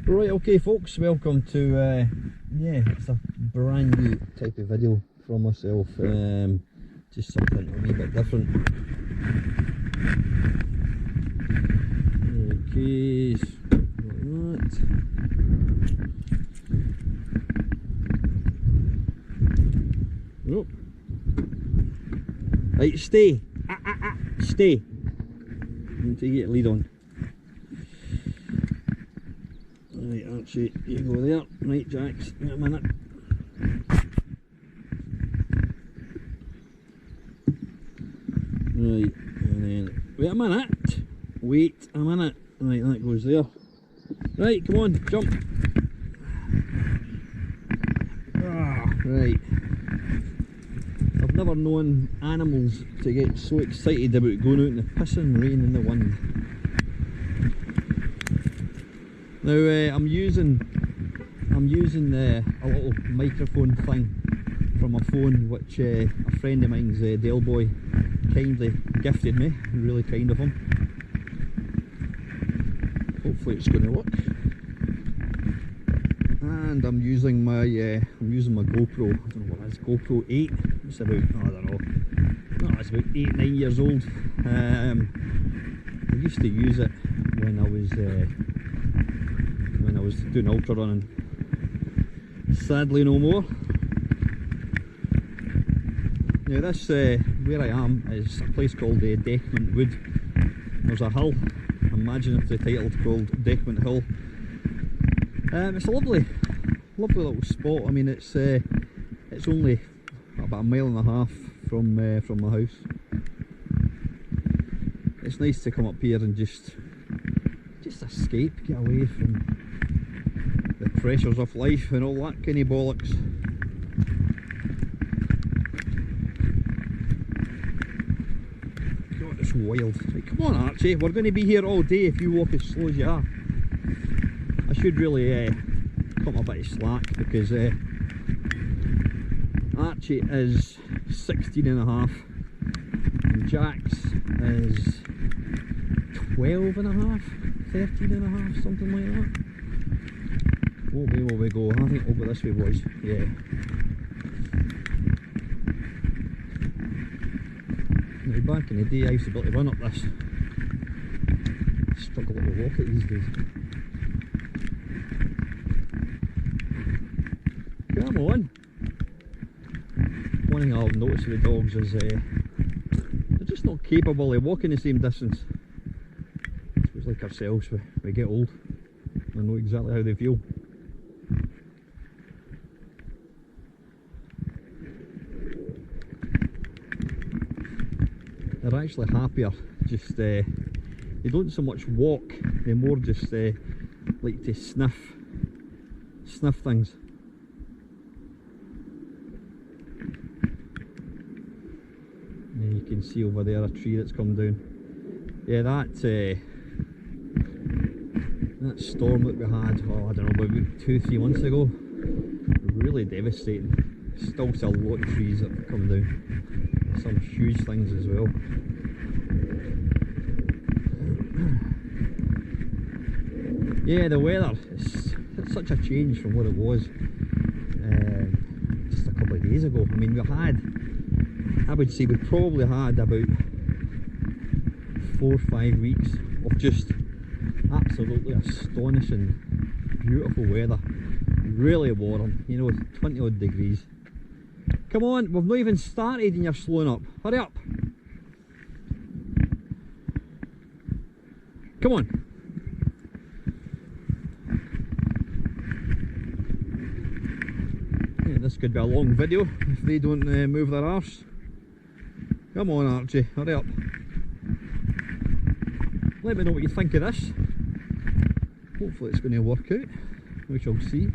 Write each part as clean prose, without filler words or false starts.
Right, okay folks, welcome to, yeah, it's a brand new type of video from myself, just something a wee bit different. Okay, like that. Oh. Right, stay, stay, until you get a lead on. Right, Archie, you go there. Right, Jax, wait a minute. Right, and then, wait a minute. Wait a minute. Right, that goes there. Right, come on, jump. Ah, right. I've never known animals to get so excited about going out in the pissing rain and the wind. Now I'm using a little microphone thing from my phone, which a friend of mine's Dale boy kindly gifted me. Really kind of him. Hopefully it's going to work. And I'm using my GoPro. I don't know what it is. GoPro 8. It's about, I don't know. No, it's about 8-9 years old. I used to use it when I was doing ultra running. Sadly no more. Now this, where I am, is a place called Dechmont Wood. There's a hill. Imagine if the title's called Dechmont Hill. It's a lovely little spot. I mean, it's only about a mile and a half from my house. It's nice to come up here and just escape, get away from the pressures of life and all that kind of bollocks. God, it's wild. Right, come on Archie, we're going to be here all day if you walk as slow as you are. I should really cut a bit of slack because Archie is 16 and a half and Jax is 12 and a half, 13 and a half, something like that. What way will we go? I think we'll go this way, boys. Yeah. Now back in the day I used to be able to run up this. Struggle to walk it these days. Come on! One thing I've noticed with the dogs is they're just not capable of walking the same distance. It's like ourselves, we get old. I know exactly how they feel. They're actually happier, just they don't so much walk, they more just like to sniff things. And you can see over there a tree that's come down. Yeah, that storm that we had, oh I don't know, about 2-3 months ago, really devastating. Still see a lot of trees that have come down, some huge things as well. Yeah, the weather, it's such a change from what it was just a couple of days ago. I mean, I would say we probably had about 4 or 5 weeks of just absolutely astonishing, beautiful weather. Really warm, you know, 20 odd degrees. Come on, we've not even started and you're slowing up. Hurry up. Come on. Yeah, this could be a long video if they don't move their arse. Come on Archie, hurry up. Let me know what you think of this. Hopefully it's going to work out. We shall see.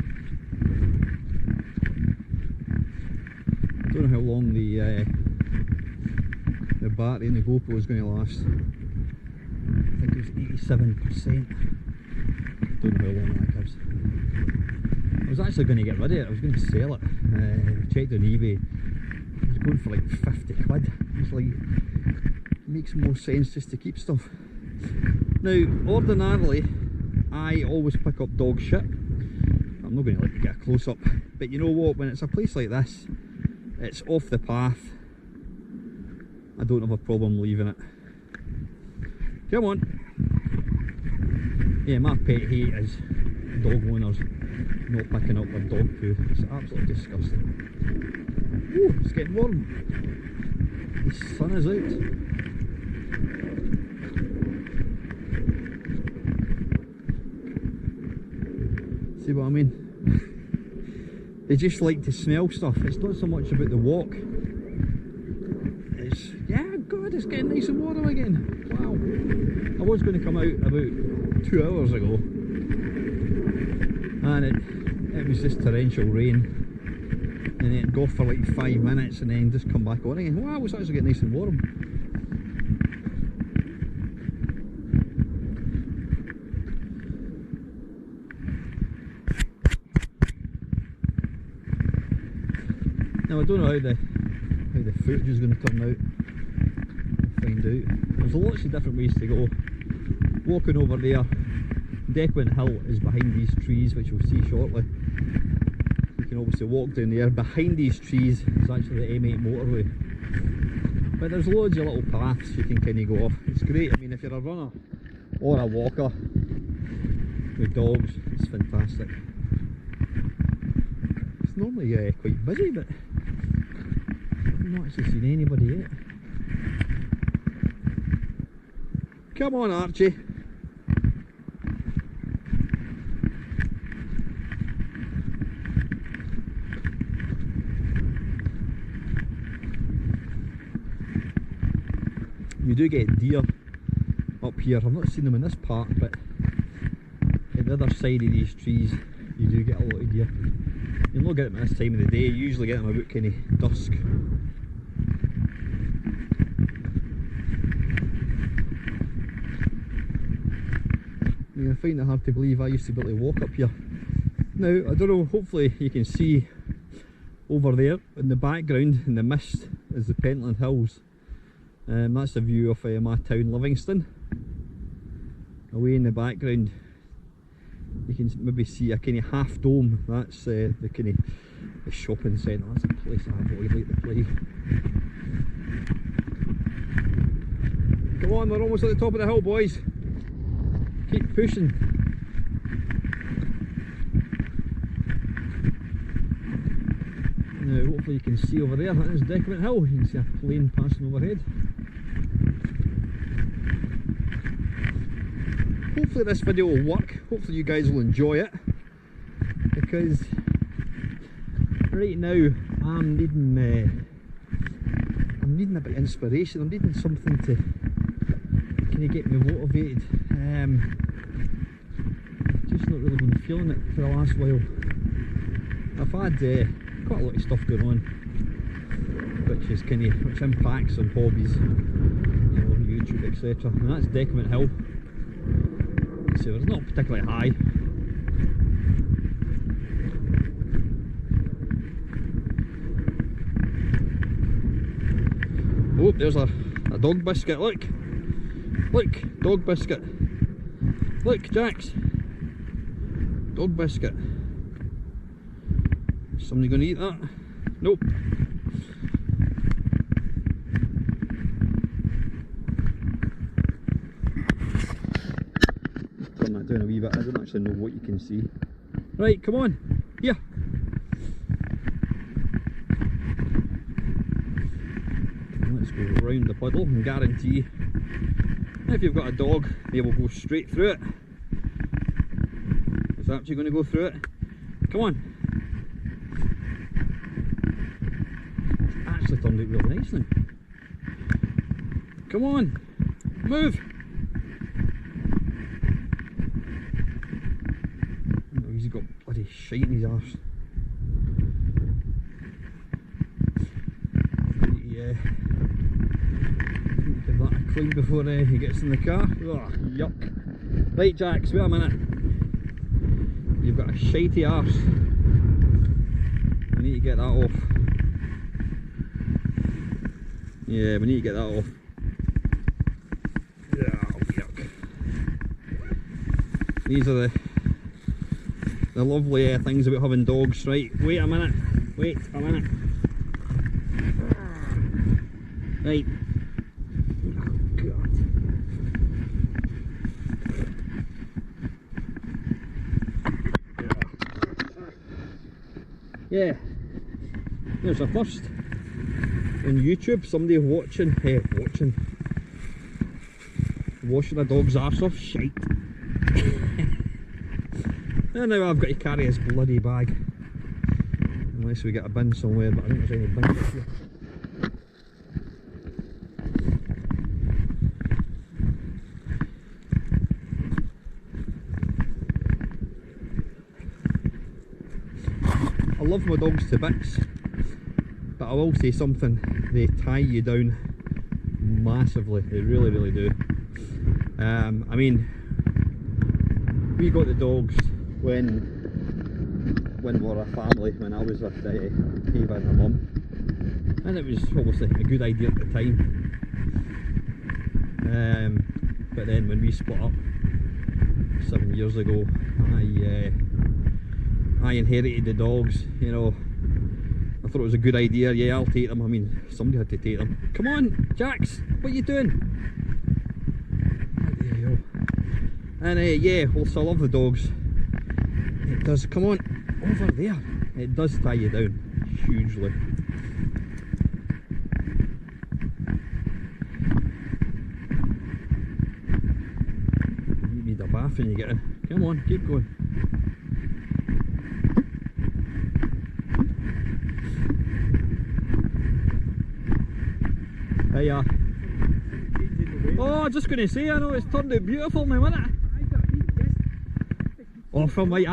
Don't know how long the battery in the GoPro is going to last. I think it was 87%. Don't know how long that gives. I was actually going to get rid of it. I was going to sell it. Checked on eBay. It was going for like 50 quid. It's like, it makes more sense just to keep stuff. Now, ordinarily, I always pick up dog shit. I'm not going to let you get a close up, but you know what, when it's a place like this, it's off the path, I don't have a problem leaving it. Come on. Yeah, my pet hate is dog owners not picking up their dog poo. It's absolutely disgusting. Ooh, it's getting warm. The sun is out. See what I mean? They just like to smell stuff. It's not so much about the walk. It's, yeah, God, it's getting nice and warm again. Wow. I was going to come out about 2 hours ago, and it was just torrential rain, and then it'd go for like 5 minutes and then just come back on again. Wow, it's actually getting nice and warm. Now I don't know how the footage is going to turn out. I'll find out. There's lots of different ways to go. Walking over there, Dechmont Hill is behind these trees, which we'll see shortly. You can obviously walk down there. Behind these trees is actually the M8 motorway. But there's loads of little paths you can kind of go off. It's great. I mean, if you're a runner or a walker with dogs, it's fantastic. It's normally quite busy, but I've not actually seen anybody yet. Come on, Archie. You do get deer up here. I've not seen them in this park, but at the other side of these trees you do get a lot of deer. You'll not get them at this time of the day. You usually get them about kind of dusk. You're going to find it hard to believe I used to be able to walk up here. Now, I don't know, hopefully you can see over there in the background in the mist is the Pentland Hills. That's a view of my town, Livingston. Away in the background you can maybe see a kind of half dome. That's the kind of the shopping centre. That's a place I avoid like the plague. Come on, we're almost at the top of the hill, boys. Keep pushing. Now hopefully you can see over there, that is Dechmont Hill. You can see a plane passing overhead. Hopefully this video will work, hopefully you guys will enjoy it, because right now I'm needing a bit of inspiration. I'm needing something to kind of get me motivated. Just not really been feeling it for the last while. I've had quite a lot of stuff going on, which impacts on hobbies, you know, YouTube, etc. And that's Dechmont Hill. So it's not particularly high. Oh, there's a dog biscuit, look! Look, dog biscuit. Look, Jax. Dog biscuit. Is somebody going to eat that? Nope. Turn that down a wee bit, I don't actually know what you can see. Right, come on, here. Let's go round the puddle and guarantee if you've got a dog, they will go straight through it. It's actually going to go through it. Come on. It's actually turned out really nice now. Come on, move. Oh, he's got bloody shite in his arse. Yeah. Give that a clean before he gets in the car. Oh, yuck. Right, Jax, wait a minute. You've got a shitey arse. We need to get that off. Yeah, we need to get that off. Yeah, yuck. These are the lovely things about having dogs. Right, wait a minute. Wait a minute. Right. Oh, God. Yeah. There's a first on YouTube. Somebody washing a dog's arse off. Shite. And now I've got to carry his bloody bag. Unless we get a bin somewhere, but I don't think there's any bins here. I love my dogs to bits, but I will say something, they tie you down massively, they really, really do. I mean, we got the dogs when we were a family, when I was with Eva and her mum, and it was obviously a good idea at the time. But then when we split up 7 years ago, I inherited the dogs, you know. I thought it was a good idea. Yeah, I'll take them. I mean, somebody had to take them. Come on, Jax, what are you doing? There you go. And yeah, also I love the dogs. It does, come on, over there. It does tie you down hugely. You need a bath when you get in. Come on, keep going. Yeah. Oh, just going to say, I know it's turned out beautiful now, isn't it? Oh, from like,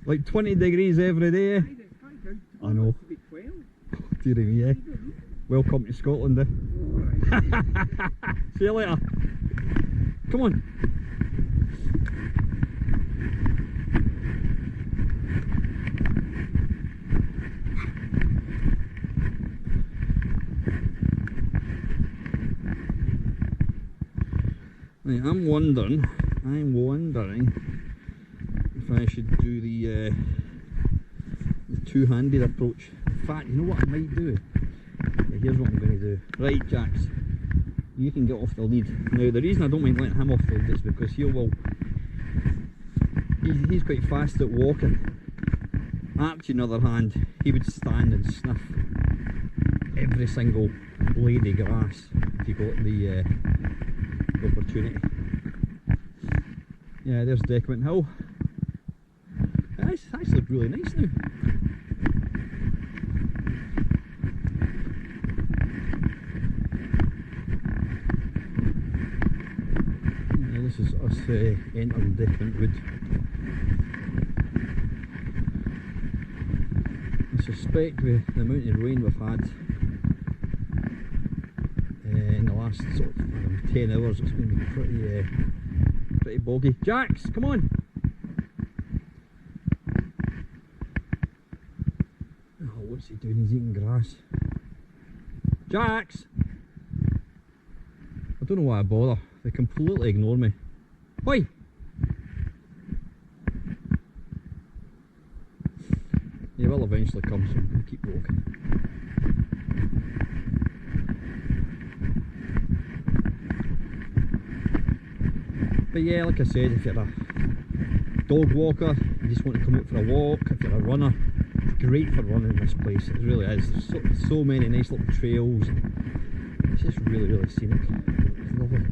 like 20 degrees every day. I know. Dear me, yeah. Welcome to Scotland, eh? See you later. Come on. Right, I'm wondering if I should do the two-handed approach. In fact, you know what I might do? Yeah, here's what I'm going to do. Right, Jax, you can get off the lead. Now, the reason I don't mind letting him off the lead is because he's quite fast at walking. Archie, on the other hand, he would stand and sniff every single blade of grass if he got the opportunity. Yeah, there's Dechmont Hill. It's actually really nice now. Yeah, this is us entering Dechmont Wood. I suspect with the amount of rain we've had in the last sort of 10 hours, it's going to be pretty boggy. Jax, come on! Oh, what's he doing? He's eating grass. Jax! I don't know why I bother. They completely ignore me. Oi! He will eventually come, so I'm going to keep walking. But yeah, like I said, if you're a dog walker, you just want to come out for a walk, if you're a runner, it's great for running in this place, it really is. There's so many nice little trails, it's just really, really scenic. It's lovely.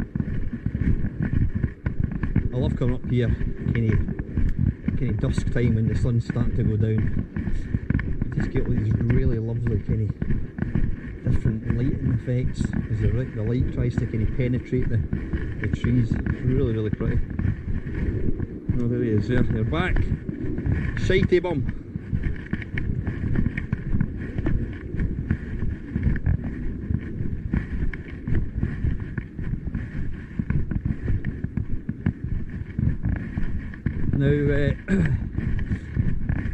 I love coming up here, kind of dusk time when the sun's starting to go down. You just get all these really lovely kind of different lighting effects as the light tries to kind of penetrate the trees. It's really, really pretty. Oh, there he is there. They're back. Shitey bum. Now,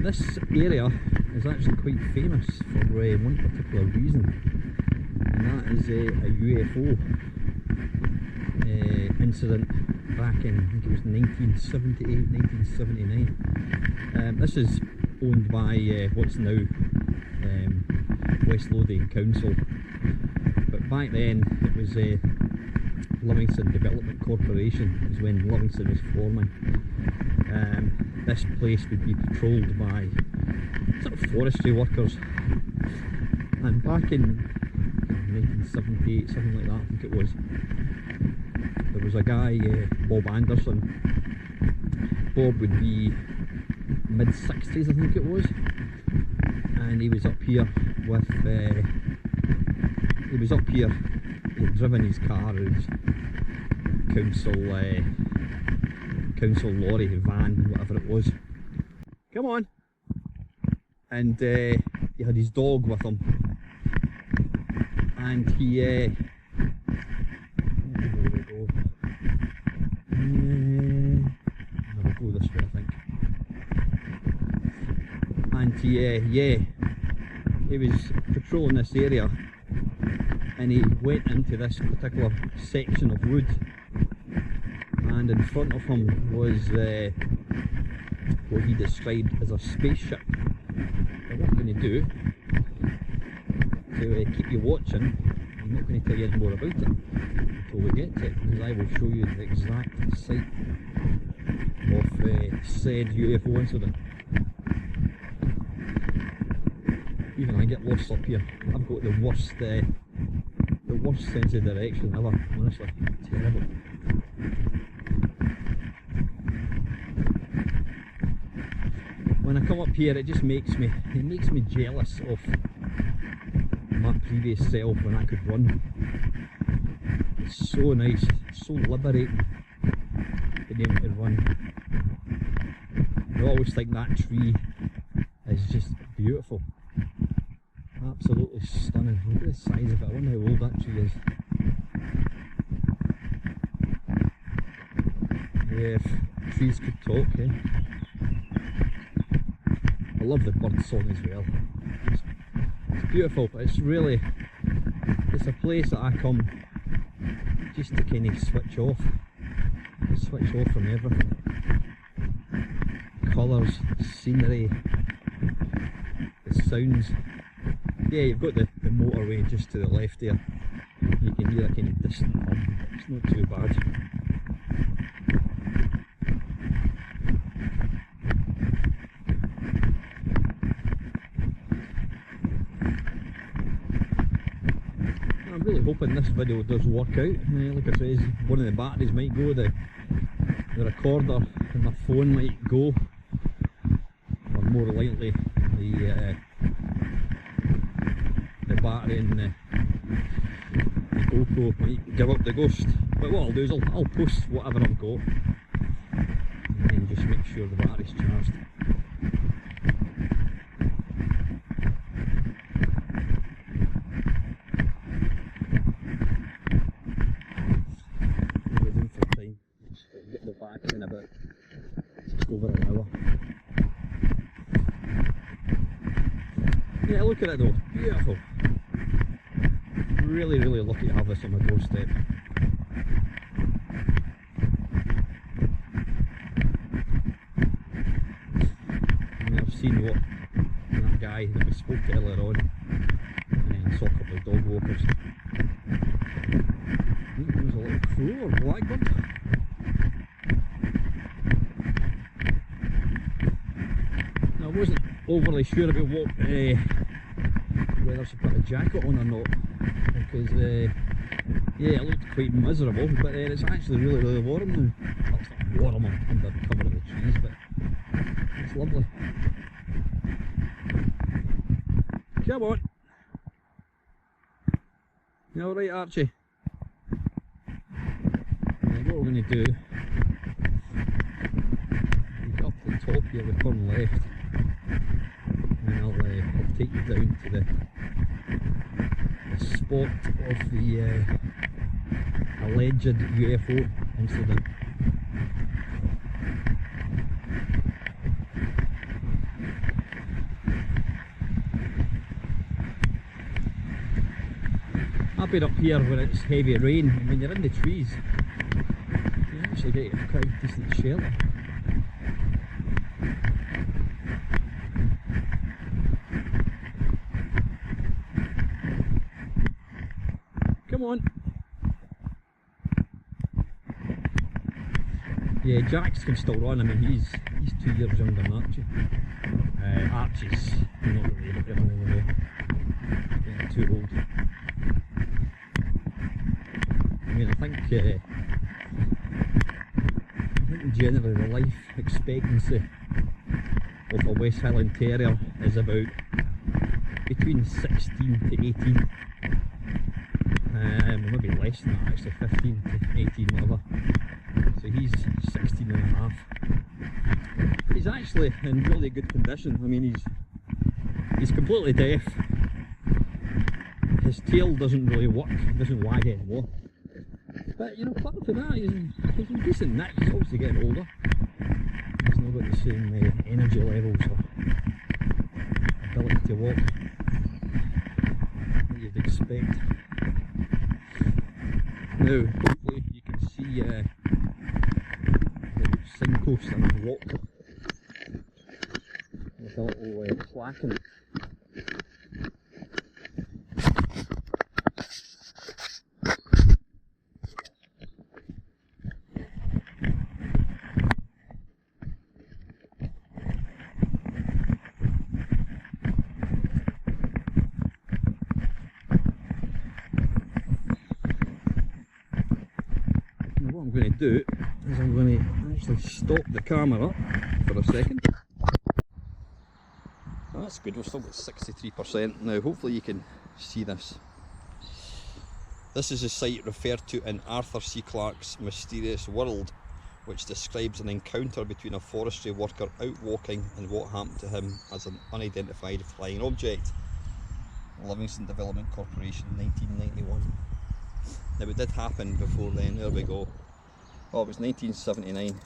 this area is actually quite famous for one particular reason, and that is a UFO incident back in, I think it was 1978, 1979. This is owned by what's now West Lothian Council, but back then it was Livingston Development Corporation, is when Livingston was forming. This place would be patrolled by sort of forestry workers, and back in 1978, something like that, I think it was, there was a guy, Bob Anderson. Bob would be mid-60s, I think it was, and he was up here with, he had driven his car, his council lorry, van, whatever it was. Come on! And he had his dog with him, and he I'll go this way, I think. And he was patrolling this area, and he went into this particular section of wood, and in front of him was what he described as a spaceship. Now what I'm going to do to keep you watching, I'm not going to tell you any more about it until we get to it, because I will show you the exact site of said UFO incident. Even I get lost up here. I've got the worst sense of direction ever, honestly. Terrible. When I come up here, it just makes me jealous of my previous self when I could run. It's so nice, so liberating being able to run. I always think that tree is just beautiful. Absolutely stunning. Look at the size of it. I wonder how old that tree is. Yeah, if trees could talk, eh? I love the bird song as well. It's beautiful, but it's a place that I come just to kind of switch off from everything. Colours, scenery, the sounds. Yeah, you've got the motorway just to the left there. You can hear a kind of distant hum. It's not too bad. I'm really hoping this video does work out. Like I said, one of the batteries might go, the recorder and my phone might go, or more likely the battery in the GoPro might give up the ghost. But what I'll do is I'll post whatever I've got and then just make sure the battery's charged. We're doing for time. Just get the back in about just over an hour. Yeah, look at it though, beautiful. Really, really lucky to have this on my doorstep. I mean, I've seen what that guy that we spoke to earlier on, and saw a couple of dog walkers. I think there was a little crow or blackbird. Now, I wasn't overly sure about what whether I should put a jacket on or not, because yeah, it looked quite miserable, but it's actually really, really warm now. Well, it's not warm under the cover of the trees, but it's lovely. Come on! You alright, Archie? Right, what we're going to do, you get up to the top here, we turn left, and I'll take you down to the spot of the alleged UFO incident. I've been up here when it's heavy rain, and when you're in the trees, you're actually get you quite a decent shelter. Come on. Yeah, Jax can still run. I mean, he's 2 years younger than Archie. Archie's not really able to run anymore. Getting too old. I mean, I think generally the life expectancy of a West Highland Terrier is about between 16 to 18. Maybe less than that actually, 15 to 18, whatever. So he's 16 and a half. He's actually in really good condition. I mean, he's completely deaf. His tail doesn't really work, doesn't wag anymore. But you know, apart from that, he's in decent nick. He's obviously getting older. He's not got the same energy levels or ability to walk that you'd expect. Now, hopefully you can see the signpost and a rock with a little plaque in it. What I'm going to do is I'm going to actually stop the camera for a second. Oh, that's good, we've still got 63%. Now hopefully you can see this. This is a site referred to in Arthur C. Clarke's Mysterious World, which describes an encounter between a forestry worker out walking and what happened to him as an unidentified flying object. Livingston Development Corporation, 1991. Now it did happen before then, there we go. Oh, it was 1979.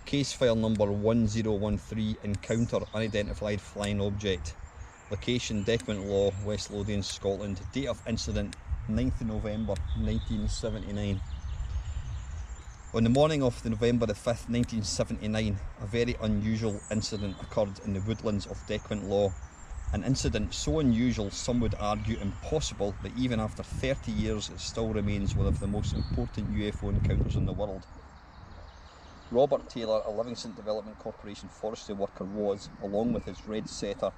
Case file number 1013, encounter unidentified flying object. Location Dechmont Law, West Lothian, Scotland. Date of incident 9th November 1979. On the morning of November the 5th, 1979, a very unusual incident occurred in the woodlands of Dechmont Law. An incident so unusual, some would argue impossible, that even after 30 years it still remains one of the most important UFO encounters in the world. Robert Taylor, a Livingston Development Corporation forestry worker, was, along with his red setter,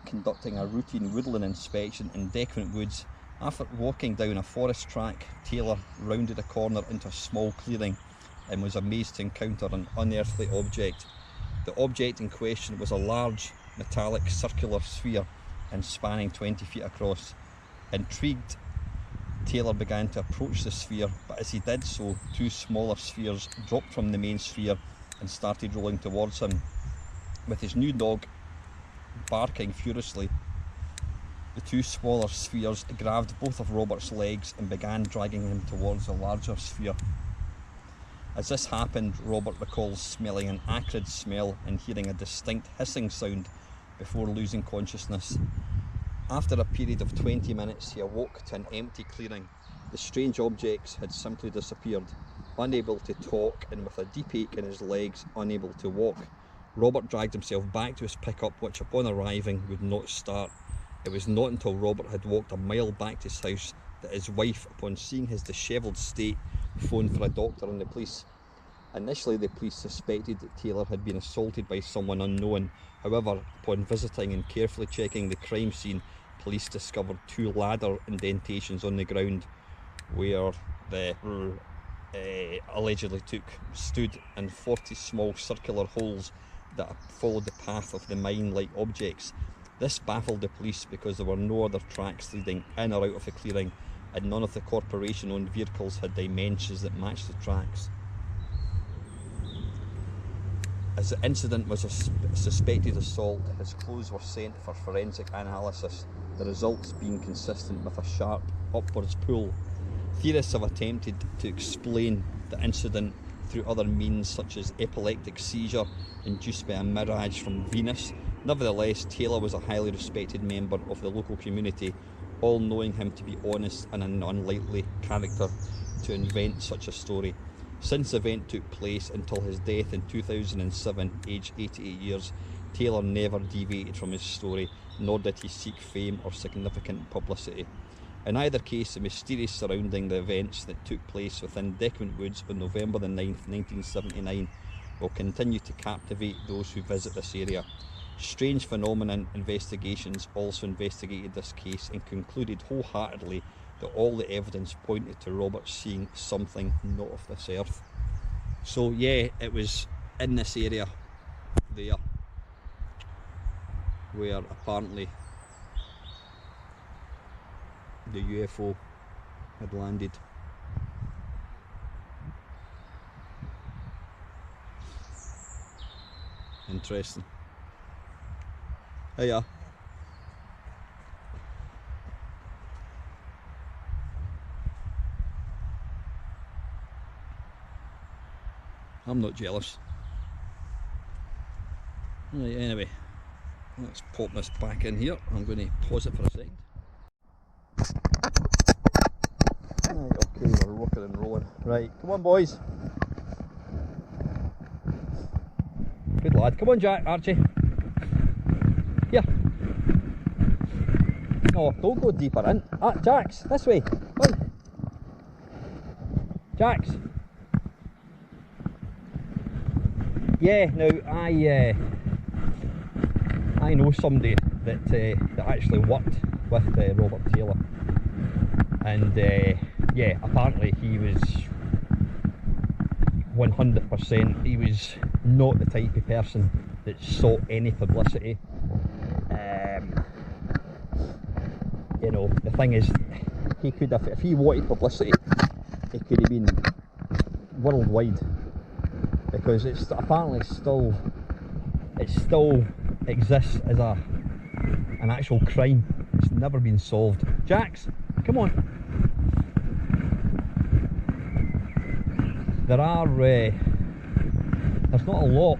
conducting a routine woodland inspection in Dechmont Woods. After walking down a forest track, Taylor rounded a corner into a small clearing and was amazed to encounter an unearthly object. The object in question was a large metallic circular sphere and spanning 20 feet across. Intrigued, Taylor began to approach the sphere, but as he did so, two smaller spheres dropped from the main sphere and started rolling towards him. With his new dog barking furiously, the two smaller spheres grabbed both of Robert's legs and began dragging him towards the larger sphere. As this happened, Robert recalls smelling an acrid smell and hearing a distinct hissing sound before losing consciousness. After a period of 20 minutes, he awoke to an empty clearing. The strange objects had simply disappeared. Unable to talk and with a deep ache in his legs, unable to walk, Robert dragged himself back to his pickup, which upon arriving would not start. It was not until Robert had walked a mile back to his house that his wife, upon seeing his dishevelled state, phoned for a doctor and the police. Initially, the police suspected that Taylor had been assaulted by someone unknown. However, upon visiting and carefully checking the crime scene, police discovered two ladder indentations on the ground where the allegedly stood, and 40 small circular holes that followed the path of the mine-like objects. This baffled the police because there were no other tracks leading in or out of the clearing, and none of the corporation-owned vehicles had dimensions that matched the tracks. As the incident was a suspected assault, his clothes were sent for forensic analysis, the results being consistent with a sharp upwards pull. Theorists have attempted to explain the incident through other means, such as epileptic seizure induced by a mirage from Venus. Nevertheless, Taylor was a highly respected member of the local community, all knowing him to be honest and an unlikely character to invent such a story. Since the event took place until his death in 2007, aged 88 years, Taylor never deviated from his story, nor did he seek fame or significant publicity. In either case, the mysteries surrounding the events that took place within Dechmont Woods on November the 9th, 1979 will continue to captivate those who visit this area. Strange Phenomenon Investigations also investigated this case and concluded wholeheartedly that all the evidence pointed to Robert seeing something not of this earth. So yeah, it was in this area there where apparently the UFO had landed. Interesting. Hiya. I'm not jealous. Right, anyway, let's pop this back in here. I'm going to pause it for a second. Right, okay, we're rocking and rolling. Right, come on boys. Good lad. Come on Jack, Archie. Here. No, don't go deeper in. Jax, this way. Come. Jax. Yeah, now I know somebody that actually worked with Robert Taylor, and yeah, apparently he was 100%. He was not the type of person that sought any publicity. You know, the thing is, he could have, if he wanted publicity, he could have been worldwide. Because it's apparently still exists as an actual crime. It's never been solved. Jax, come on. There's not a lot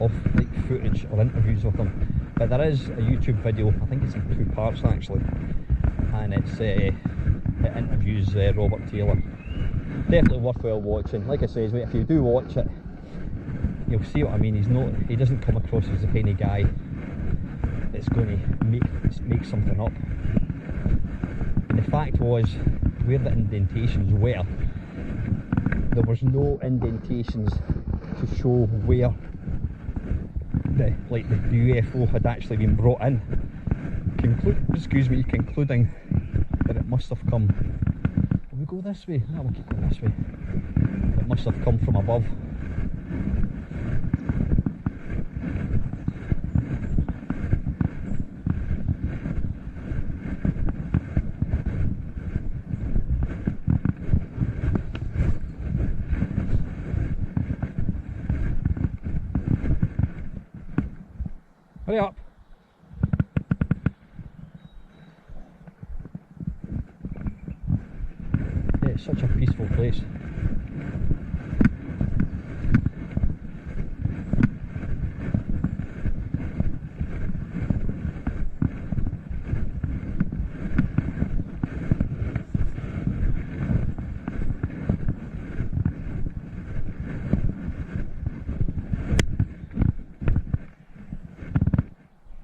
of like footage or interviews with him, but there is a YouTube video. I think it's in 2 parts actually, and it interviews Robert Taylor. Definitely worthwhile watching. Like I say, if you do watch it, you'll see what I mean. He doesn't come across as the kind of guy that's going to make something up. And the fact was, where the indentations were, there was no indentations to show where the UFO had actually been brought in. Concluding that it must have come. Will we go this way? No, we'll keep going this way. It must have come from above. Hurry up. Yeah, it's such a peaceful place.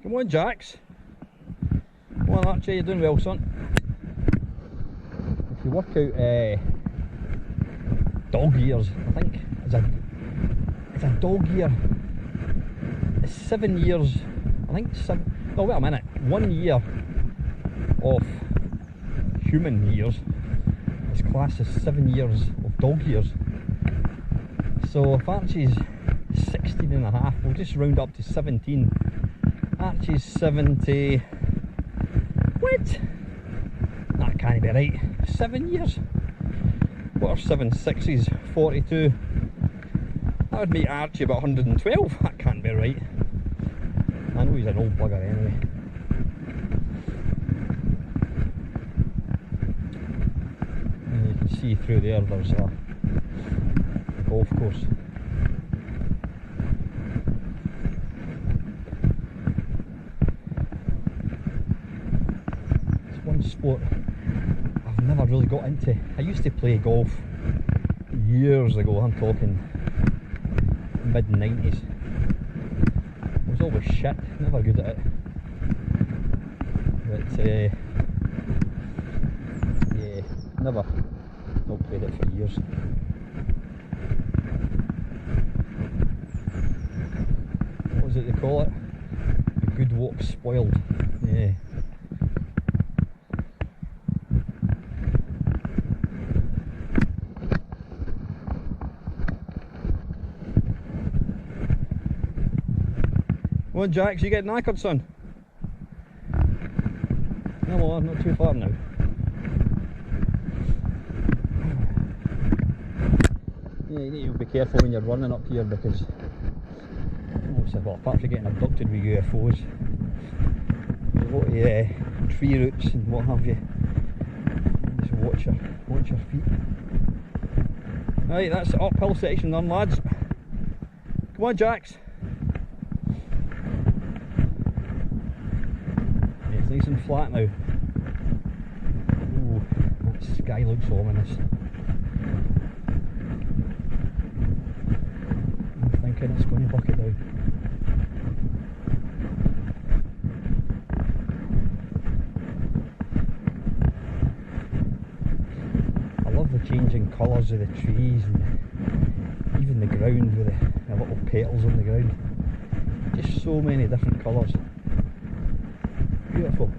Come on, Jax. Come on, Archie, you're doing well, son. If you work out dog years, I think it's a dog year. It's 7 years. I think 7. No, wait a minute. 1 year of human years is classed as 7 years of dog years. So if Archie's 16 and a half, we'll just round up to 17. Archie's 70. What? That can't be right. 7 years? What are 7 6s? 42. That would make Archie about 112. That can't be right. I know he's an old bugger anyway. And you can see through there there's a golf course. Sport I've never really got into. I used to play golf years ago, I'm talking mid-90s. I was always shit, never good at it. But yeah, never not played it for years. What was it they call it? A good walk spoiled. Yeah. Come on, Jax, you getting knackered, son? No, I'm not too far now. Yeah, you need to be careful when you're running up here because, well, apart from getting abducted with UFOs, there's a lot of tree roots and what have you. Just watch your feet. Right, that's the uphill section done, lads. Come on, Jax. It's nice and flat now. Ooh, that sky looks ominous. I'm thinking it's going to bucket down. I love the changing colours of the trees and even the ground with the little petals on the ground. Just so many different colours. Beautiful.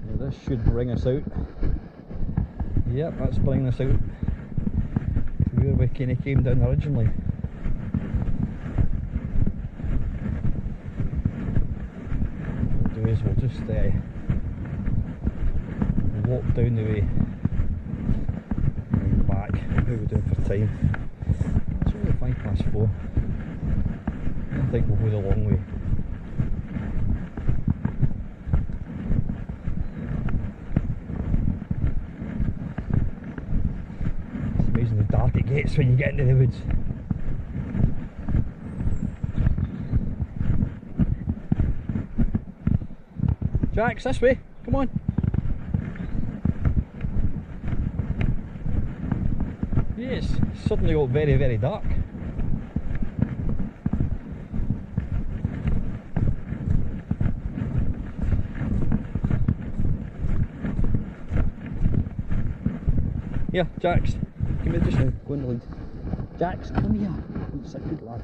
Now this should bring us out. Yep, that's bringing us out to where we kind of came down originally. We'll just walk down the way and back. How are we doing for time? It's only 4:05. I think we'll go the long way. It's amazing how dark it gets when you get into the woods. Jax, this way, come on. Yes, suddenly got very, very dark. Here, Jax, come here just now, go in the lead. Jax, come here. That's a good lad.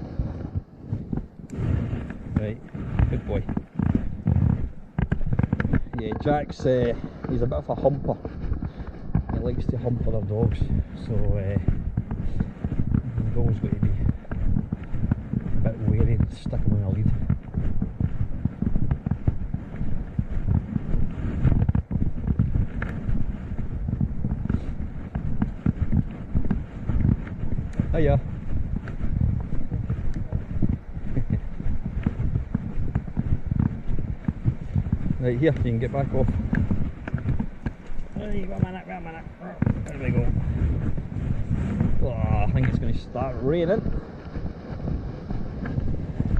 Right, good boy. Yeah, Jax, he's a bit of a humper. He likes to hump other dogs, so you've always got to be a bit wary and stick him in a lead. Hiya. Right, here, you can get back off. Wait a minute. There we go. Oh, I think it's going to start raining.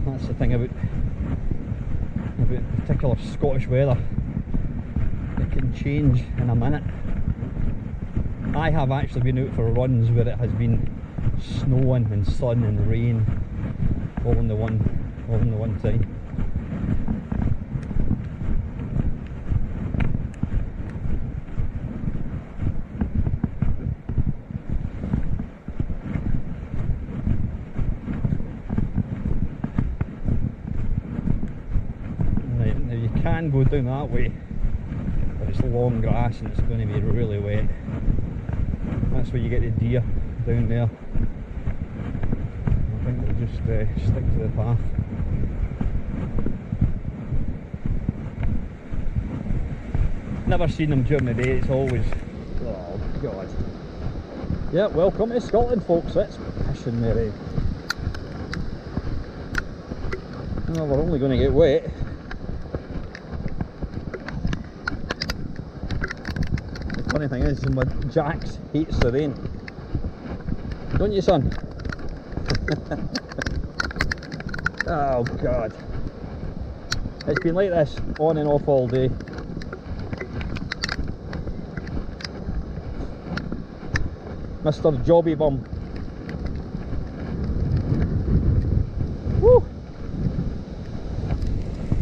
That's the thing about particular Scottish weather. It can change in a minute. I have actually been out for runs where it has been snowing and sun and rain all in the one time. Can go down that way, but it's long grass and it's going to be really wet. That's where you get the deer down there. I think we'll just stick to the path. Never seen them during the day, it's always, oh god. Yeah, welcome to Scotland folks, it's pissing me rain. Well, we're only going to get wet. Funny thing is, my Jax hates the rain. Don't you, son? Oh God. It's been like this on and off all day. Mr. Jobby Bum. Woo!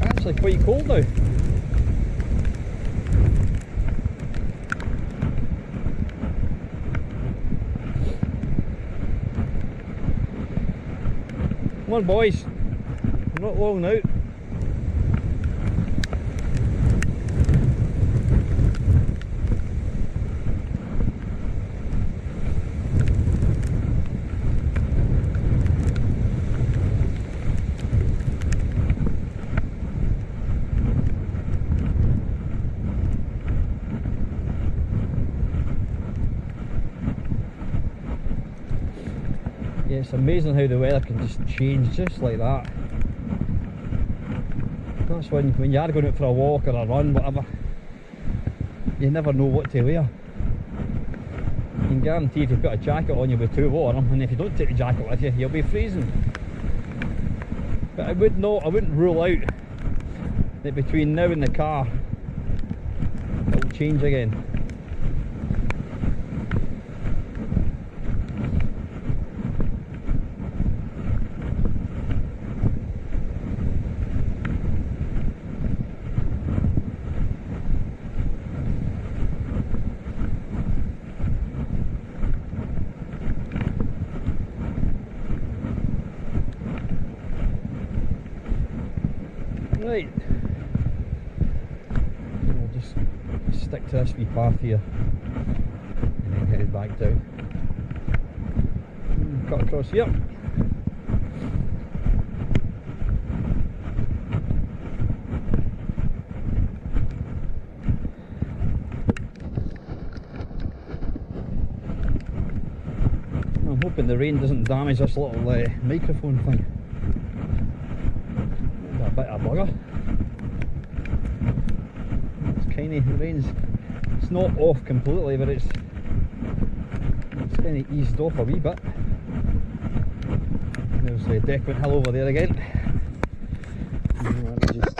Actually quite cold now. Come on boys, I'm not long out. Yeah, it's amazing how the weather can just change just like that. That's when you are going out for a walk or a run, whatever, you never know what to wear. You can guarantee if you put a jacket on, you'll be too warm, and if you don't take the jacket with you, you'll be freezing. But I wouldn't rule out that between now and the car, it'll change again. Right, we'll just stick to this wee path here and then head back down. Cut across here. I'm hoping the rain doesn't damage this little microphone thing. A bit of a bugger. It's kind of, the rain's, it's not off completely, but it's kind of eased off a wee bit. There's the Dechmont Hill over there again. And let me just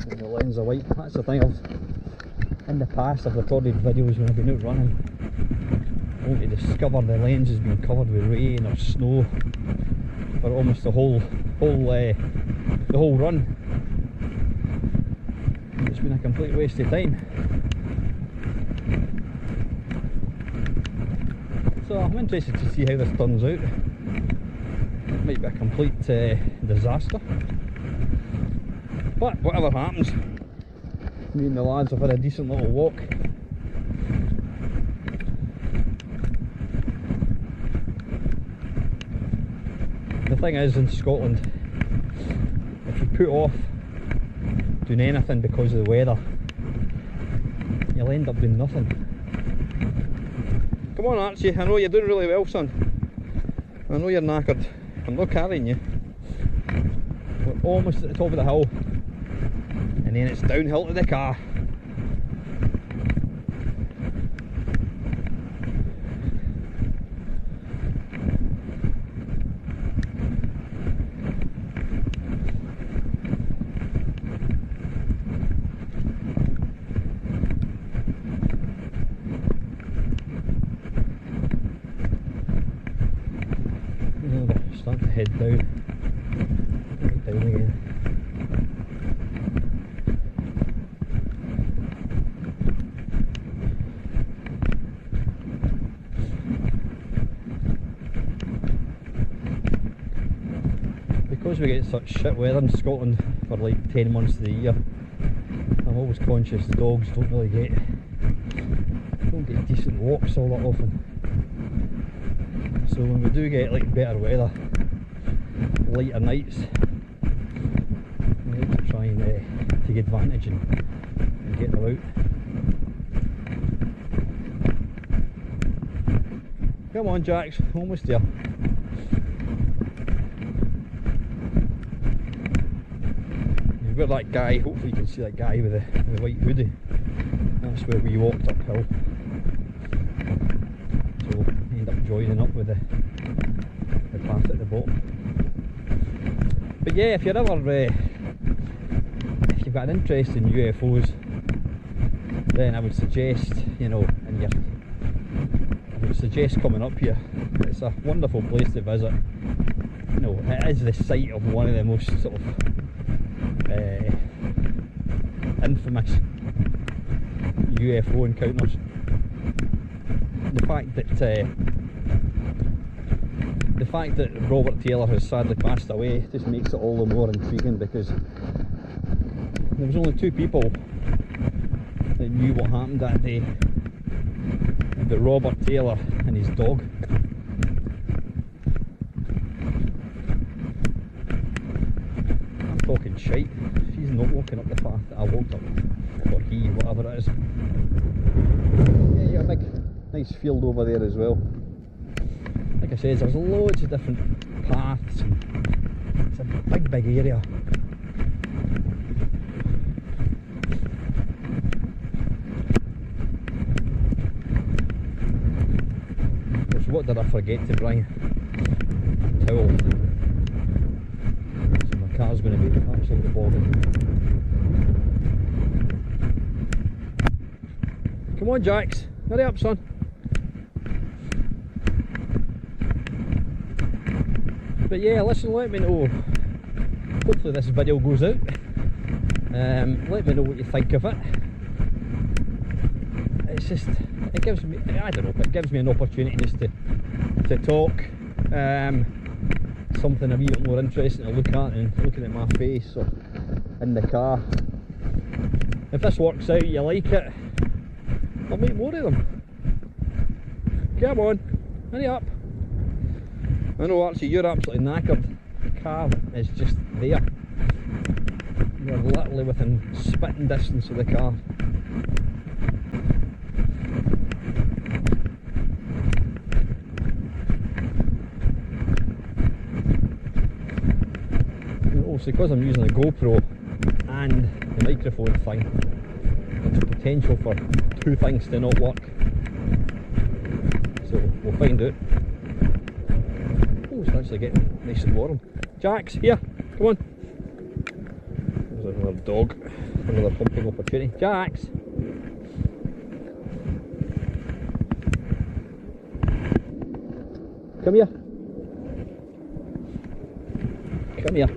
get the lens of white. That's the thing, in the past I've recorded videos when I've been out running, only to discover the lens has been covered with rain or snow for almost the whole run. It's been a complete waste of time. So I'm interested to see how this turns out. It might be a complete disaster, but whatever happens, me and the lads have had a decent little walk. The thing is, in Scotland, if you put off doing anything because of the weather, you'll end up doing nothing. Come on Archie, I know you're doing really well, son. I know you're knackered. I'm not carrying you. We're almost at the top of the hill, and then it's downhill to the car. Start to head down again. Because we get such shit weather in Scotland for like 10 months of the year, I'm always conscious the dogs don't get decent walks all that often. So when we do get like better weather, lighter nights, we need to try and take advantage and get them out. Come on Jax, almost there. You've got that guy, hopefully you can see that guy with the white hoodie. that's where we walked uphill. So I ended up joining up with the path at the bottom. But yeah, if you're ever if you've got an interest in UFOs, then I would suggest, you know, I would suggest coming up here. It's a wonderful place to visit. You know, it is the site of one of the most sort of infamous UFO encounters. The fact that Robert Taylor has sadly passed away just makes it all the more intriguing, because there was only 2 people that knew what happened that day. But Robert Taylor and his dog. I'm talking shite. She's not walking up the path that I walked up, or he, whatever it is. Yeah, you got a big, nice field over there as well. Like I said, there's loads of different paths, and it's a big area. What did I forget to bring? A towel. So my car's going to be absolutely bogging. Come on, Jax, hurry up, son. But yeah, listen, let me know. Hopefully this video goes out. Let me know what you think of it. It's just, it gives me, I don't know, it gives me an opportunity just to talk something a wee bit more interesting to look at, and looking at my face or in the car. If this works out, you like it, I'll make more of them. Come on, hurry up. I know actually you're absolutely knackered. The car is just there. You're literally within spitting distance of the car. Also, because I'm using a GoPro and the microphone thing, there's potential for 2 things to not work. So we'll find out. Oh, it's actually getting nice and warm. Jax, here, come on. There's another dog, another humping opportunity. Jax! Come here. Come here.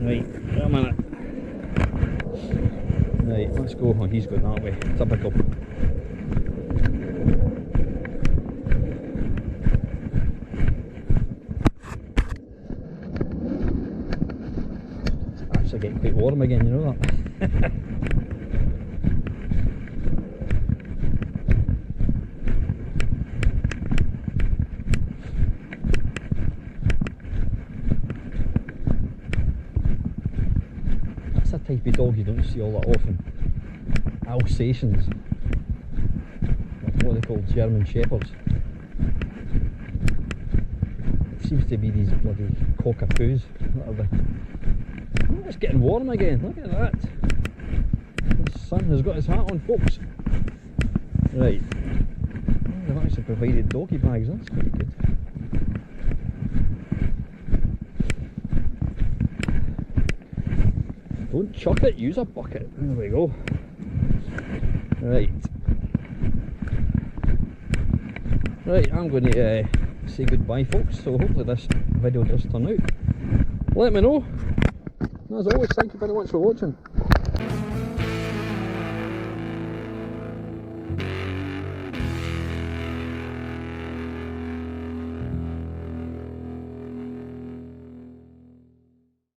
Right, wait a minute. Right, let's go. Oh, he's going that way. Typical. It's actually getting quite warm again, you know that? Type of dog you don't see all that often. Alsatians. That's what they call German Shepherds. It seems to be these bloody cockapoos. Oh, it's getting warm again, look at that. The sun has got his hat on, folks. Right. Oh, they've actually provided doggy bags, that's pretty good. Don't chuck it, use a bucket. There we go. Right. Right, I'm going to say goodbye, folks. So hopefully this video does turn out. Let me know. As always, thank you very much for watching.